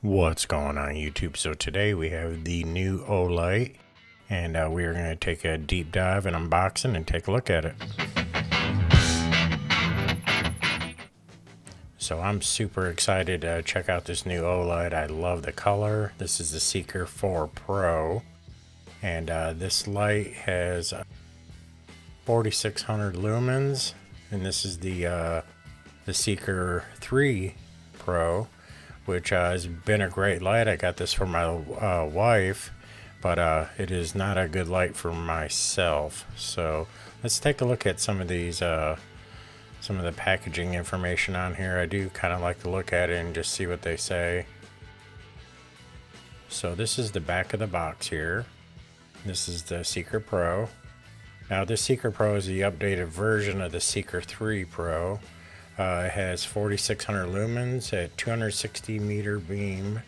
What's going on YouTube? So today we have the new OLIGHT and we are going to take a deep dive and unboxing and take a look at it. So I'm super excited to check out this new OLIGHT. I love the color. This is the Seeker 4 Pro and this light has 4600 lumens, and this is the Seeker 3 Pro, which has been a great light. I got this for my wife, but it is not a good light for myself. So let's take a look at some of these, some of the packaging information on here. I do kind of like to look at it and just see what they say. So this is the back of the box here. This is the Seeker Pro. Now this Seeker Pro is the updated version of the Seeker 3 Pro. It has 4600 lumens at 260 meter beam.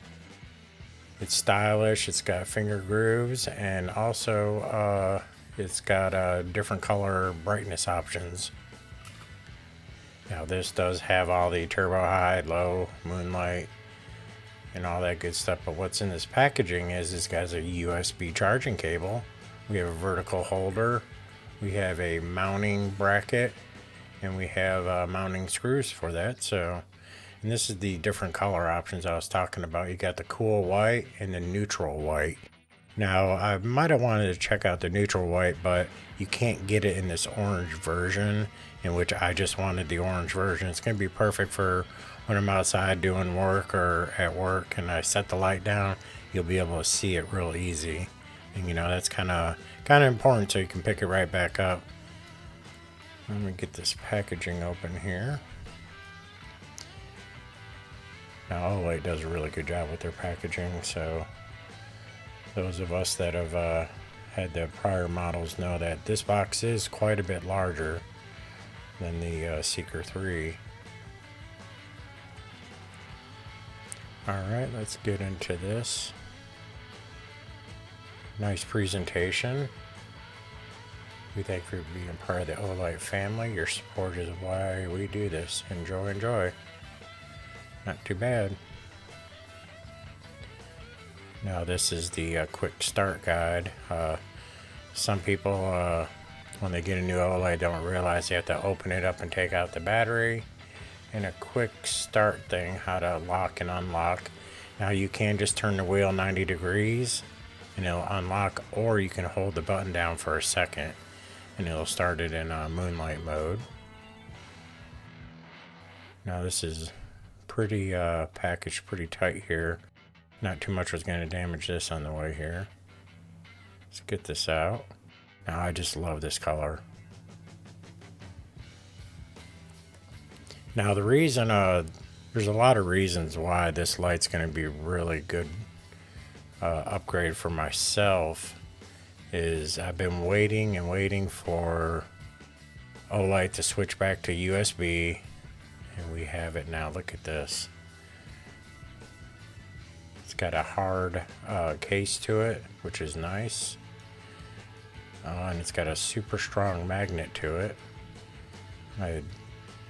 It's stylish, it's got finger grooves, and also it's got different color brightness options. Now this does have all the turbo high, low, moonlight, and all that good stuff, but what's in this packaging is this guy's a USB charging cable. We have a vertical holder, we have a mounting bracket, and we have mounting screws for that. So, and this is the different color options I was talking about. You got the cool white and the neutral white. Now I might have wanted to check out the neutral white, but you can't get it in this orange version, in which I just wanted the orange version. It's going to be perfect for when I'm outside doing work or at work and I set the light down. You'll be able to see it real easy, and you know that's kind of important, so you can pick it right back up. Let me get this packaging open here. Now OLIGHT does a really good job with their packaging, so those of us that have had the prior models know that this box is quite a bit larger than the Seeker 3. Alright, let's get into this. Nice presentation. We thank you for being part of the OLIGHT family. Your support is why we do this. Enjoy, enjoy. Not too bad. Now this is the quick start guide. Some people, when they get a new OLIGHT, don't realize they have to open it up and take out the battery. And a quick start thing, how to lock and unlock. Now you can just turn the wheel 90 degrees and it'll unlock, or you can hold the button down for a second and it'll start it in moonlight mode. Now this is pretty packaged pretty tight here. Not too much was going to damage this on the way here. Let's get this out. Now I just love this color. Now the reason, there's a lot of reasons why this light's going to be really good upgrade for myself, is I've been waiting and waiting for OLIGHT to switch back to USB, and we have it now. Look at this. It's got a hard case to it, which is nice, and it's got a super strong magnet to it. I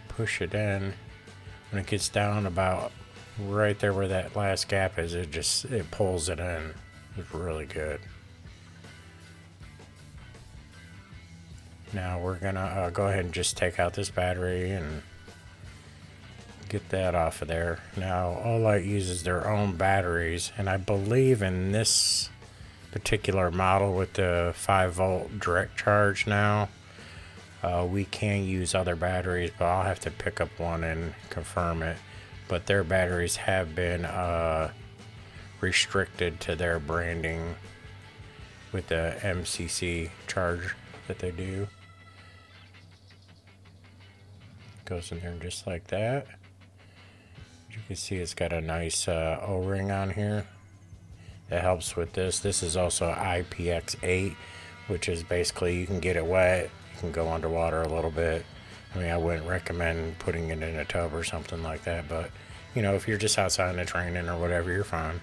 push it in, when it gets down about right there where that last gap is, it pulls it in. It's really good. Now we're gonna go ahead and just take out this battery and get that off of there. Now OLIGHT uses their own batteries, and I believe in this particular model with the 5-volt direct charge now, we can use other batteries, but I'll have to pick up one and confirm it. But their batteries have been restricted to their branding with the MCC charge that they do. Goes in there just like that. You can see it's got a nice O-ring on here that helps with this. This is also IPX8, which is basically you can get it wet, you can go underwater a little bit. I mean, I wouldn't recommend putting it in a tub or something like that, but you know, if you're just outside in the training or whatever, you're fine.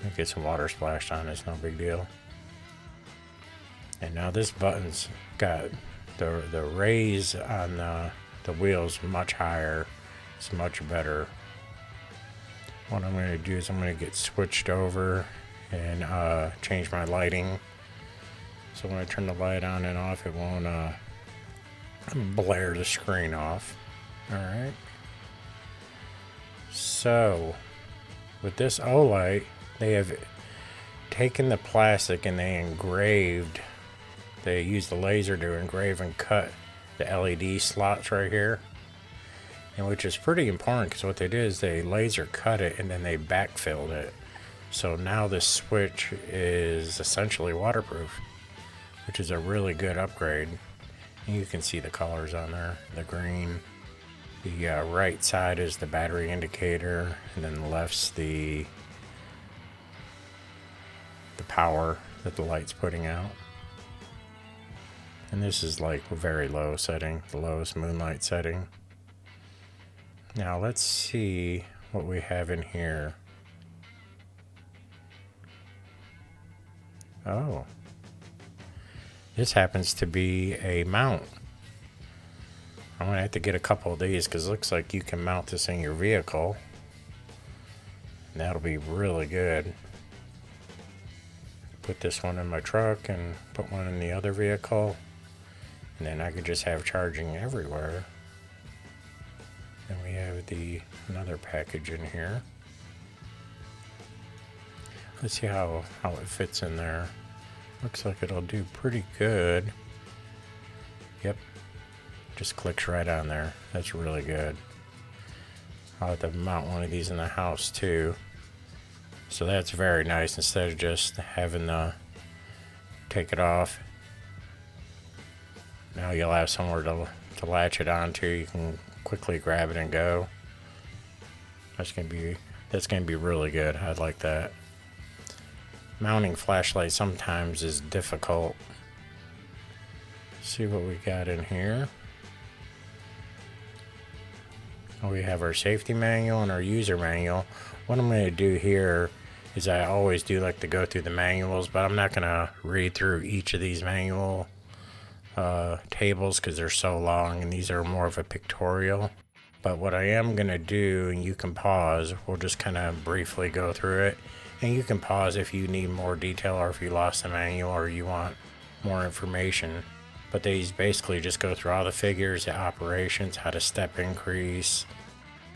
You get some water splashed on, it's no big deal. And now this button's got the raise on the wheels much higher. It's much better. what I'm going to do is I'm going to get switched over and change my lighting. So when I turn the light on and off, it won't blare the screen off. Alright. So with this OLIGHT, they have taken the plastic and they used the laser to engrave and cut the LED slots right here. And which is pretty important because what they did is they laser cut it and then they backfilled it. So now this switch is essentially waterproof, which is a really good upgrade. And you can see the colors on there, the green. The right side is the battery indicator, and then the left's the power that the light's putting out. And this is like a very low setting, the lowest moonlight setting. Now let's see what we have in here. Oh, this happens to be a mount. I'm gonna have to get a couple of these because it looks like you can mount this in your vehicle. And that'll be really good. Put this one in my truck and put one in the other vehicle. And then I could just have charging everywhere. Then we have another package in here. Let's see how it fits in there. Looks like it'll do pretty good. Yep. Just clicks right on there. That's really good. I'll have to mount one of these in the house too. So that's very nice instead of just having to take it off. Now you'll have somewhere to latch it onto. You can quickly grab it and go. That's gonna be really good. I like that. Mounting flashlights sometimes is difficult. See what we got in here. We have our safety manual and our user manual. What I'm going to do here is I always do like to go through the manuals, but I'm not going to read through each of these manual tables because they're so long, and these are more of a pictorial. But what I am going to do, and you can pause, we'll just kind of briefly go through it. And you can pause if you need more detail or if you lost the manual or you want more information. But these basically just go through all the figures, the operations, how to step increase,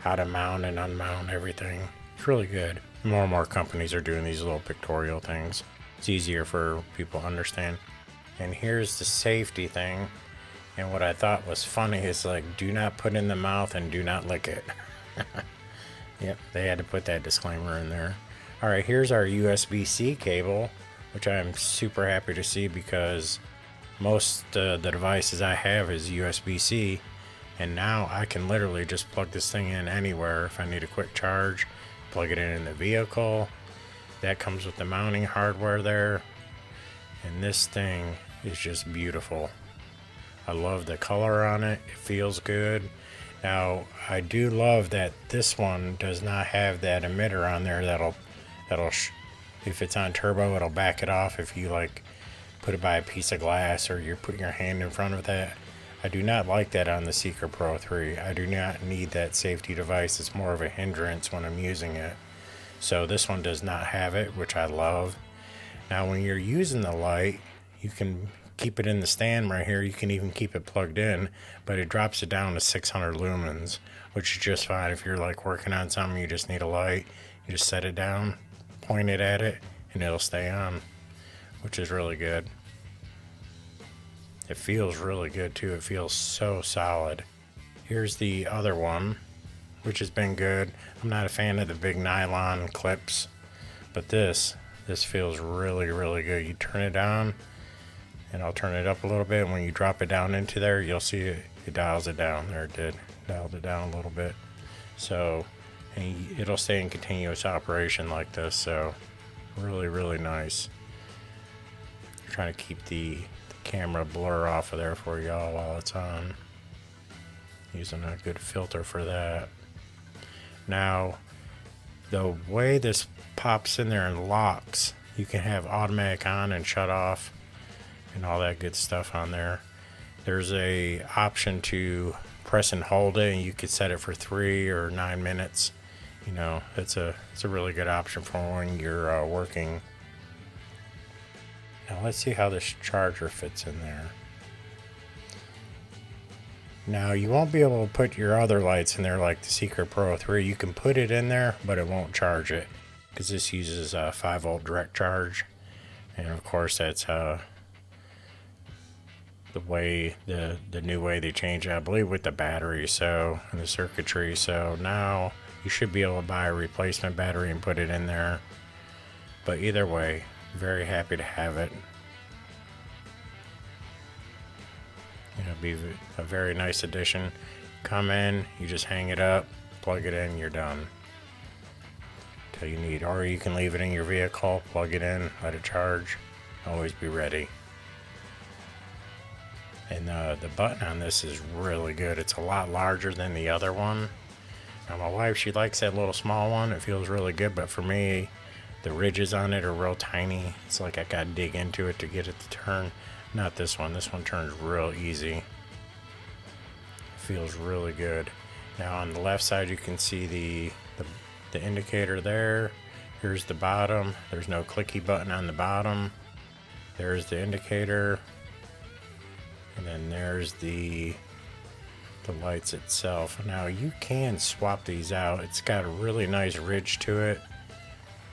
how to mount and unmount everything. It's really good. More and more companies are doing these little pictorial things. It's easier for people to understand. And here's the safety thing. And what I thought was funny is like, do not put in the mouth and do not lick it. Yep, they had to put that disclaimer in there. All right, here's our USB-C cable, which I'm super happy to see because most the devices I have is USB-C, and now I can literally just plug this thing in anywhere. If I need a quick charge, plug it in the vehicle. That comes with the mounting hardware there, and this thing is just beautiful. I love the color on it. It feels good. Now I do love that this one does not have that emitter on there that'll if it's on turbo, it'll back it off if you like put it by a piece of glass or you're putting your hand in front of that. I do not like that on the Seeker Pro 3. I do not need that safety device. It's more of a hindrance when I'm using it. So this one does not have it, which I love. Now when you're using the light, you can keep it in the stand right here. You can even keep it plugged in, but it drops it down to 600 lumens, which is just fine. If you're like working on something, you just need a light, you just set it down, point it at it, and it'll stay on, which is really good. It feels really good too. It feels so solid. Here's the other one, which has been good. I'm not a fan of the big nylon clips, but this feels really, really good. You turn it on, and I'll turn it up a little bit, and when you drop it down into there, you'll see it dials it down. There it did. Dialed it down a little bit. So, and it'll stay in continuous operation like this, so really, really nice. I'm trying to keep the camera blur off of there for y'all while it's on. Using a good filter for that. Now, the way this pops in there and locks, you can have automatic on and shut off and all that good stuff on there. There's a option to press and hold it, and you could set it for 3 or 9 minutes, you know, it's a really good option for when you're working. Now let's see how this charger fits in there. Now you won't be able to put your other lights in there like the Seeker Pro 3. You can put it in there, but it won't charge it because this uses a 5-volt direct charge. And of course that's the way the new way they changed it, I believe, with the battery, so, and the circuitry. So now you should be able to buy a replacement battery and put it in there. But either way, very happy to have it. It'll be a very nice addition. Come in, you just hang it up, plug it in, you're done. Till you need, or you can leave it in your vehicle, plug it in, let it charge, always be ready. And the button on this is really good. It's a lot larger than the other one. Now my wife, she likes that little small one. It feels really good, but for me, the ridges on it are real tiny. It's like I gotta dig into it to get it to turn. Not this one. This one turns real easy. It feels really good. Now on the left side, you can see the indicator there. Here's the bottom. There's no clicky button on the bottom. There's the indicator. And then there's the lights itself. Now you can swap these out. It's got a really nice ridge to it.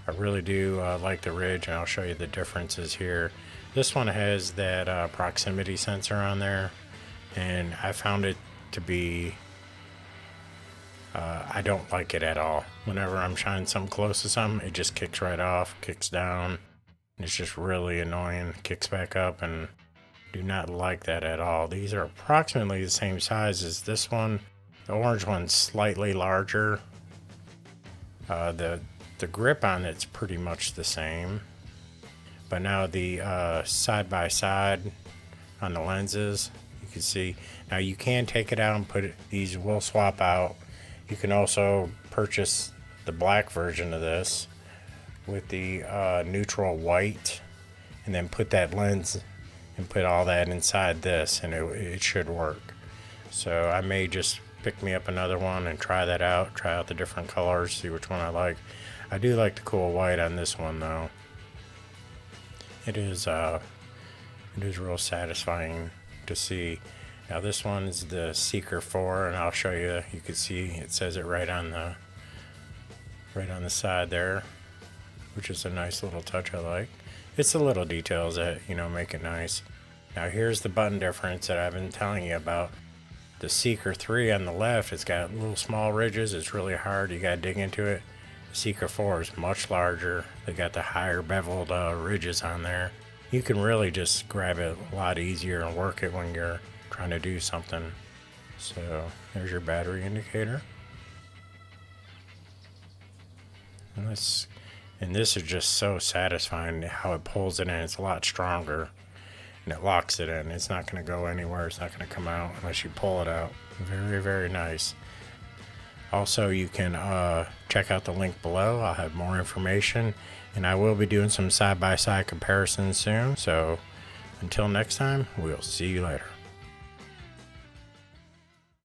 I really do like the ridge, and I'll show you the differences here. This one has that proximity sensor on there, and I found it to be, I don't like it at all. Whenever I'm shining something close to something, it just kicks right off, kicks down. It's just really annoying, kicks back up, and do not like that at all. These are approximately the same size as this one. The orange one's slightly larger. The grip on it's pretty much the same. But now the side by side on the lenses, you can see. Now you can take it out and put it, these will swap out. You can also purchase the black version of this with the neutral white, and then put that lens and put all that inside this, and it should work. So I may just pick me up another one and try that out, try out the different colors, see which one I like. I do like the cool white on this one though. It is real satisfying to see. Now this one is the Seeker 4, and I'll show you. You can see it says it right on the side there, which is a nice little touch I like. It's the little details that, you know, make it nice. Now here's the button difference that I've been telling you about. The Seeker 3 on the left, it's got little small ridges. It's really hard. You gotta dig into it. The Seeker 4 is much larger. They got the higher beveled ridges on there. You can really just grab it a lot easier and work it when you're trying to do something. So there's your battery indicator. And this is just so satisfying how it pulls it in. It's a lot stronger, and it locks it in. It's not going to go anywhere. It's not going to come out unless you pull it out. Very, very nice. Also, you can check out the link below. I'll have more information, and I will be doing some side-by-side comparisons soon. So until next time, we'll see you later.